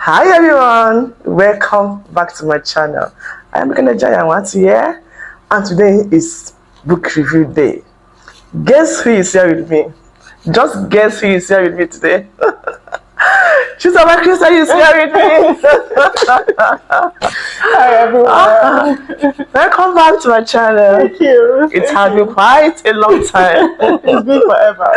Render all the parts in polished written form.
Hi everyone, welcome back to my channel. I am Anwatu here, and today is book review day. Guess who is here with me? Just guess who is here with me today. Chizoba is here with me. Hi everyone. Welcome back to my channel. Thank you. It has been quite a long time. It's been forever.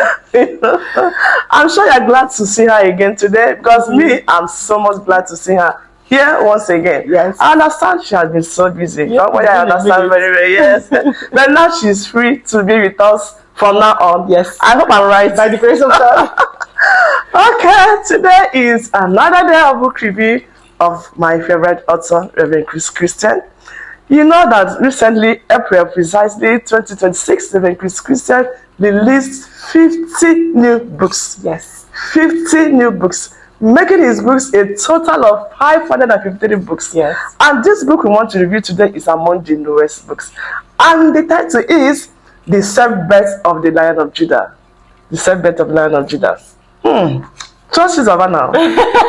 I'm sure you're glad to see her again today, because me, I'm so much glad to see her here once again. Yes. I understand she has been so busy. Yeah, I understand very well, yes. But now she's free to be with us from now on. Yes. I hope I'm right. By the grace of God. Okay, today is another day of book review of my favorite author, Reverend Chris Christian. You know that recently, April precisely 2026, Reverend Chris Christian released 50 new books. Yes. 50 new books, making his books a total of 553 books. Yes. And this book we want to review today is among the newest books. And the title is The Self-Birth of the Lion of Judah. The Self-Birth of the Lion of Judah. Trust Chizoba now.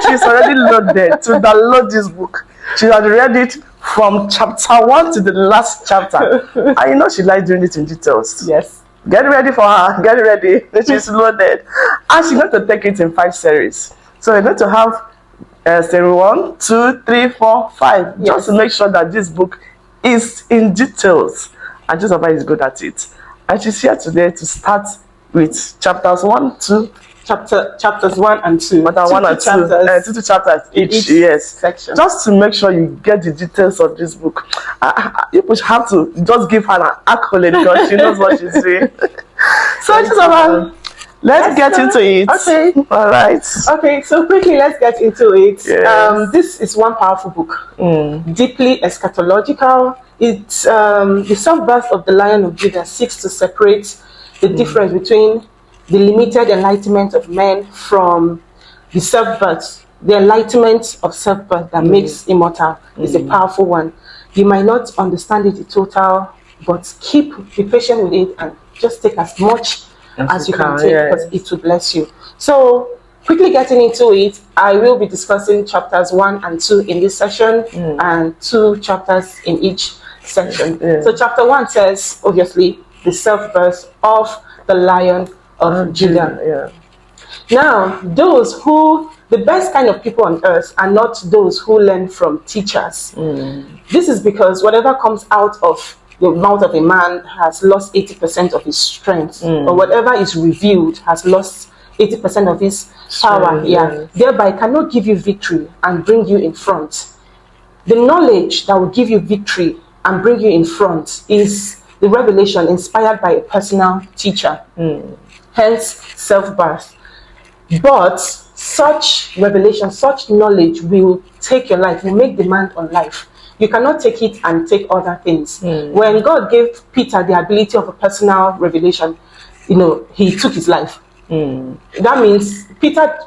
She's already loaded to download this book. She has read it from chapter 1 to the last chapter. And you know she likes doing it in details. Yes. Get ready for her. Get ready. She's loaded. And she's going to take it in 5 series. So we're going to have series 1, 2, 3, 4, 5. Yes. Just to make sure that this book is in details. And Chizoba is good at it. And she's here today to start with chapters 1, 2, Chapters 1 and 2. Chapter 1 and 2. Two chapters each, yes. Section. Just to make sure you get the details of this book. You have to just give her an accolade because she knows what she's doing. So, Chizoba, let's get into it. Okay. All right. Okay, so quickly, let's get into it. Yes. This is one powerful book. Deeply eschatological. It's the self-birth of the Lion of Judah seeks to separate the difference between the limited enlightenment of men from the self-birth. The enlightenment of self-birth that makes immortal is a powerful one. You might not understand it in total, but be patient with it and just take as much as you can take, because it will bless you. So, quickly getting into it, I will be discussing chapters 1 and 2 in this session, and 2 chapters in each section. So, chapter 1 says, obviously, the self-birth of the Lion of Judah. Now, the best kind of people on earth are not those who learn from teachers. This is because whatever comes out of the mouth of a man has lost 80% of his strength, or whatever is revealed has lost 80% of his power. Thereby cannot give you victory and bring you in front. The knowledge that will give you victory and bring you in front is the revelation inspired by a personal teacher. Hence self-birth. But such revelation, such knowledge will take your life, will make demand on life. You cannot take it and take other things. When God gave Peter the ability of a personal revelation, he took his life. That means Peter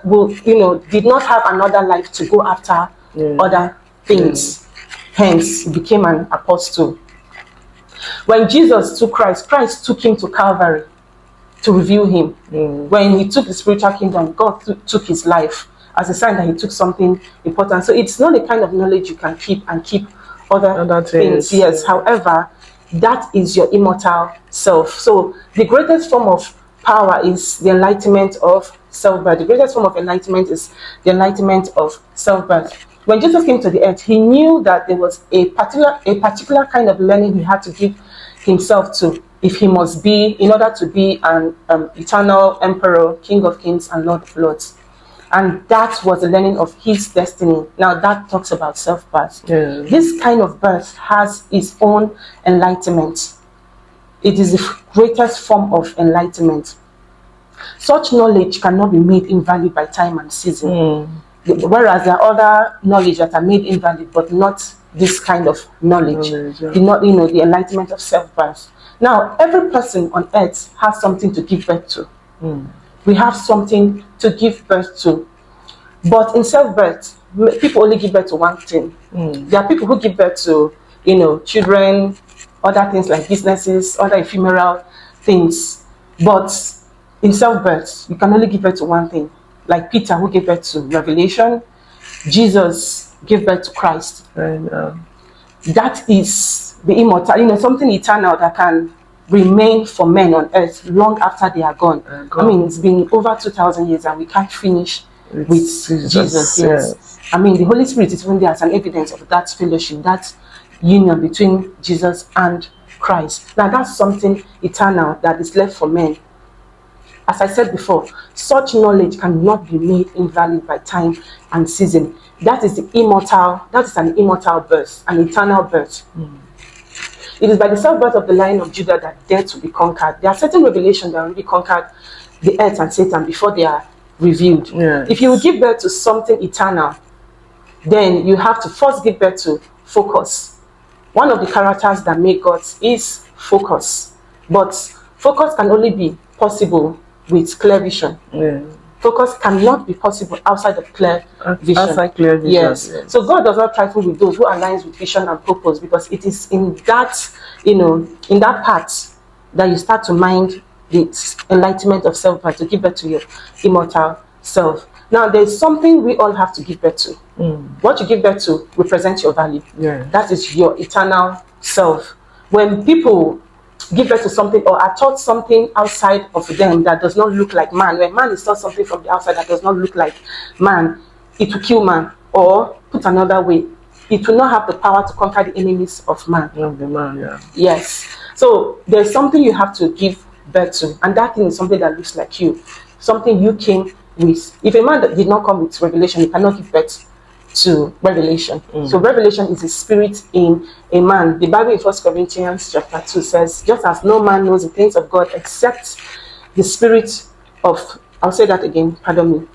did not have another life to go after other things. Hence, he became an apostle. When Jesus took Christ took him to Calvary to reveal him. When he took the spiritual kingdom, God took his life as a sign that he took something important. So it's not the kind of knowledge you can keep other things. Yes. However, that is your immortal self. So the greatest form of power is the enlightenment of self-birth. The greatest form of enlightenment is the enlightenment of self-birth. When Jesus came to the earth, he knew that there was a particular kind of learning he had to give himself to, if he must be, in order to be an eternal emperor, king of kings and lord of lords. And that was the learning of his destiny. Now that talks about self-birth. This kind of birth has its own enlightenment. It is the greatest form of enlightenment. Such knowledge cannot be made invalid by time and season. Whereas there are other knowledge that are made invalid, but not this kind of knowledge. The enlightenment of self-birth. Now, every person on earth has something to give birth to. We have something to give birth to. But in self-birth, people only give birth to one thing. There are people who give birth to, children, other things like businesses, other ephemeral things. But in self-birth, you can only give birth to one thing. Like Peter, who gave birth to revelation, Jesus gave birth to Christ. And, That is the immortal, something eternal that can remain for men on earth long after they are gone. I mean, it's been over 2,000 years and we can't finish with Jesus. Yes. I mean, the Holy Spirit is even there as an evidence of that fellowship, that union between Jesus and Christ. Now, that's something eternal that is left for men. As I said before, such knowledge cannot be made invalid by time and season. That is an immortal birth, an eternal birth. It is by the self-birth of the Lion of Judah that death will be conquered. There are certain revelations that already conquered the earth and Satan before they are revealed. Yes. If you will give birth to something eternal, then you have to first give birth to focus. One of the characters that make God is focus. But focus can only be possible with clear vision. Yeah. Focus cannot be possible outside of clear vision. Outside clear vision. Yes. So God does not trifle with those who aligns with vision and purpose, because it is in that, in that part that you start to mind the enlightenment of self to give birth to your immortal self. Now, there's something we all have to give birth to. What you give birth to represents your value. Yeah. That is your eternal self. When people give birth to something or are taught something outside of them that does not look like man, when man is taught something from the outside that does not look like man, it will kill man. Or, put another way, it will not have the power to conquer the enemies of man. Of the man, yeah. Yes. So there's something you have to give birth to, and that thing is something that looks like you, something you came with. If a man that did not come with revelation, he cannot give birth to revelation. So revelation is a spirit in a man. The Bible in 1 Corinthians chapter 2 says, just as no man knows the things of God except the spirit of, I'll say that again, pardon me.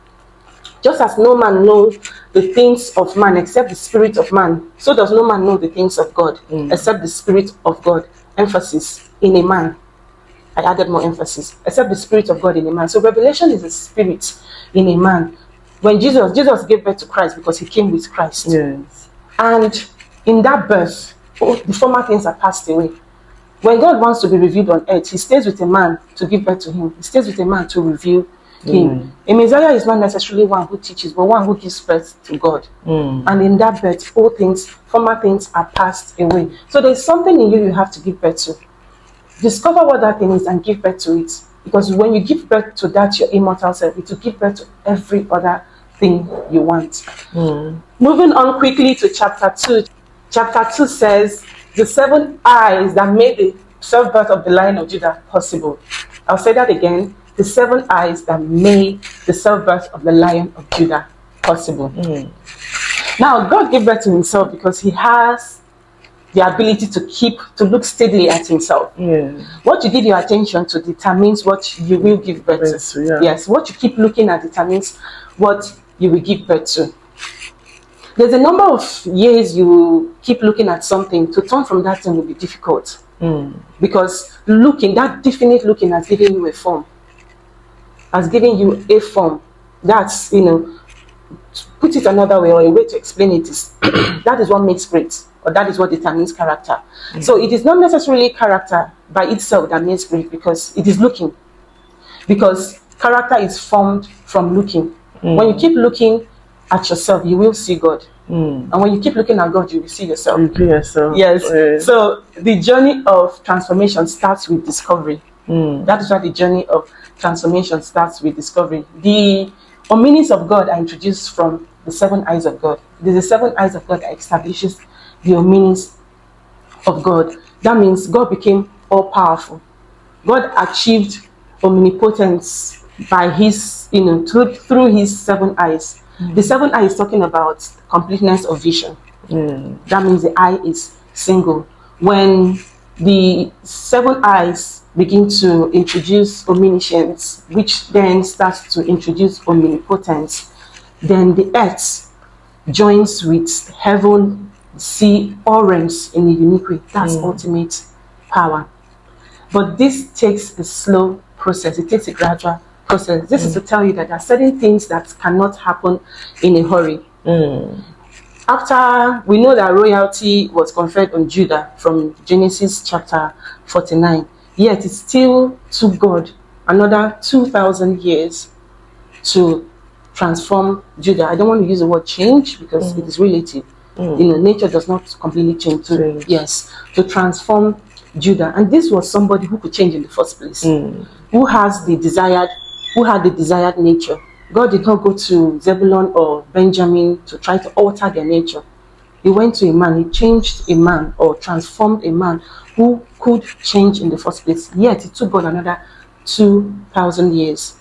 Just as no man knows the things of man except the spirit of man, so does no man know the things of God except the spirit of God. Emphasis, in a man. I added more emphasis. Except the spirit of God in a man. So revelation is a spirit in a man. When Jesus gave birth to Christ because he came with Christ. Yes. And in that birth, the former things are passed away. When God wants to be revealed on earth, he stays with a man to give birth to him. He stays with a man to reveal him. A Messiah is not necessarily one who teaches, but one who gives birth to God. And in that birth, all things, former things are passed away. So there's something in you have to give birth to. Discover what that thing is and give birth to it. Because when you give birth to that, your immortal self, it will give birth to every other thing you want. Moving on quickly to chapter 2. Chapter 2 says, the 7 eyes that made the self-birth of the Lion of Judah possible. I'll say that again. The 7 eyes that made the self-birth of the Lion of Judah possible. Now, God gave birth to himself because he has the ability to look steadily at himself. What you give your attention to determines what you will give birth to. Yeah. Yes, what you keep looking at determines what you will give birth to. There's a number of years you will keep looking at something. To turn from that thing will be difficult. Because that definite looking has given you a form. Has given you a form. That's, put it another way, or a way to explain it is, that is what makes great. Or that is what determines character. So it is not necessarily character by itself that makes great, because it is looking. Because character is formed from looking. When you keep looking at yourself, you will see God. And when you keep looking at God, you will see yourself. You see yourself. Yes. So the journey of transformation starts with discovery. That is why the journey of transformation starts with discovery. The meanings of God are introduced from the 7 eyes of God. It is the 7 eyes of God that establishes the meanings of God. That means God became all powerful. God achieved omnipotence by his, through his 7 eyes. The 7 eyes is talking about completeness of vision. That means the eye is single. When the 7 eyes begin to introduce omniscience, which then starts to introduce omnipotence, then the earth joins with heaven, sea, all realms in a unique way. That's ultimate power. But this takes a slow process. It takes a gradual process. This is to tell you that there are certain things that cannot happen in a hurry. After we know that royalty was conferred on Judah from Genesis chapter 49, yet it still took God another 2,000 years to transform Judah. I don't want to use the word change because it is relative. Nature does not completely change. To transform Judah. And this was somebody who could change in the first place, who had the desired nature. God did not go to Zebulun or Benjamin to try to alter their nature. He went to a man, he changed a man or transformed a man who could change in the first place. Yet it took God another 2,000 years.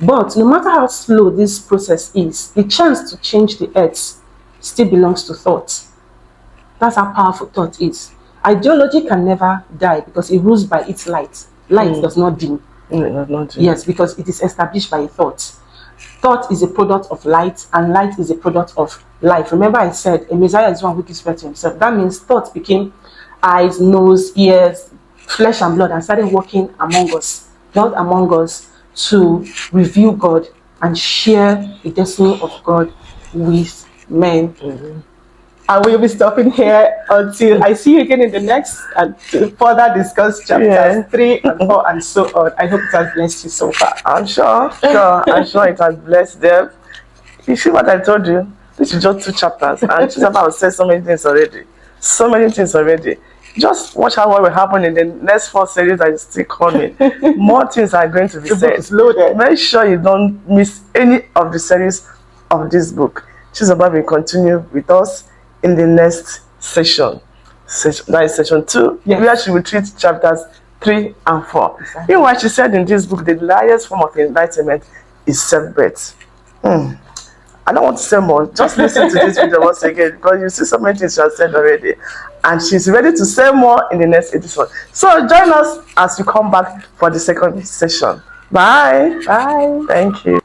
But no matter how slow this process is, the chance to change the earth still belongs to thought. That's how powerful thought is. Ideology can never die because it rules by its light. Light does not dim. Yes, because it is established by a thought. Thought is a product of light, and light is a product of life. Remember I said a Messiah is one who gives birth to himself. That means thought became eyes, nose, ears, flesh and blood, and started walking among us, not among us, to reveal God and share the destiny of God with men. I will be stopping here until I see you again in the next and to further discuss chapters 3 and 4 and so on. I hope it has blessed you so far. I'm sure it has blessed them. You see what I told you? This is just 2 chapters, and Chizoba has said so many things already. Just watch out what will happen in the next 4 series that is still coming. More things are going to be said. Book is loaded. Make sure you don't miss any of the series of this book. Chizoba will continue with us in the next session. That is session 2, where she will treat chapters 3 and 4. Exactly. Meanwhile, she said in this book, the highest form of enlightenment is self-birth. I don't want to say more. Just listen to this video once again, because you see so many things she has said already. And she's ready to say more in the next edition. So join us as we come back for the second session. Bye. Bye. Thank you.